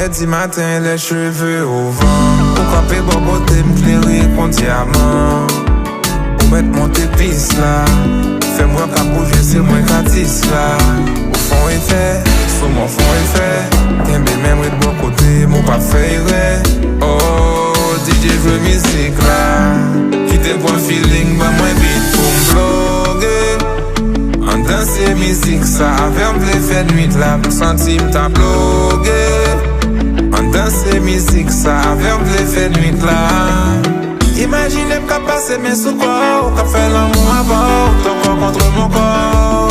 vendredi matin, les cheveux au vent. Ou camper bon côté, m'clairer con diamant. Ou mettre mon épice là. Fais-moi qu'à bouger, c'est moi gratis là. Au fond et fait, sous mon fond et fait. T'aimes même de bon côté, mon pas fait. Oh, DJ joue musique là. Quitte pour feeling, bah moi beat pour m'bloguer. En danser musique ça, avec un blé fait nuit là. Pour sentir m'ta bloguer. En danser musique ça, avec un blé fait nuit là. Imaginez qu'à passer mes sous corps, qu'à faire l'amour avant, ton corps contre mon corps.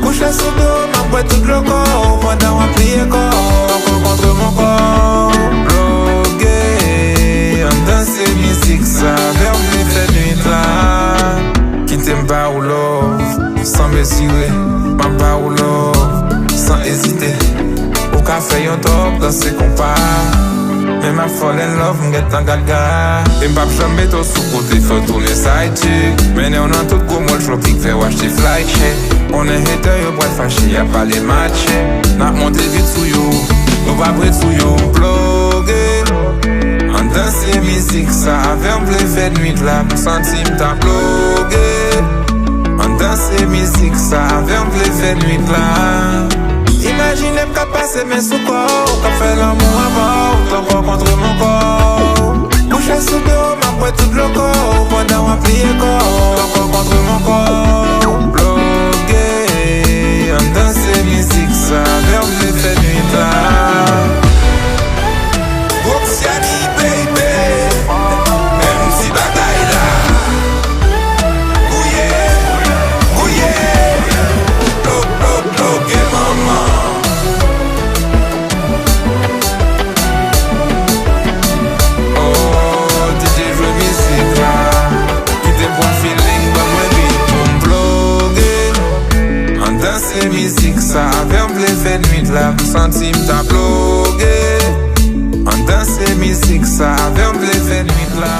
Coucher sous dos, ma boîte tout le corps, pendant un plié corps, encore contre mon corps. Blogué, en danser musique ça, vers les fêtes nuit là. Qui t'aime pas ou love, sans me tirer, ma pas ou love, sans hésiter. Au café yon top, dans ses compas. Mais ma fall in love, m'get en gaga. Et m'pap jamais to sous côté, faut tourner side chick. Mais on a tout gros molle shopping, fait watch the flight check. On est hater, yo boy fâché, y'a pas les matchs. N'a monté vite sous yo, nous va brûler sous yo. Blogué, en danser musique, ça avait un blé fait nuit là. Pour sentir m'ta blogué. En danser musique, ça avait un blé fait nuit là. Imaginez qu'à passer mes sous corps, qu'à faire l'amour avant, ton corps contre mon corps. Coucher sous dos, ma boîte tout le corps, pendant un plié corps, ton corps contre mon corps. Blogué, en danser musique, ça, vers les fêtes nuit là. Boxiani, baby, même si bataille là. Gouillé, gouillé, blogué, maman. Danser musique ça, avec un blé fait nuit là. Pour sentir m'ta blogué. En danser musique ça, avec un blé fait nuit là.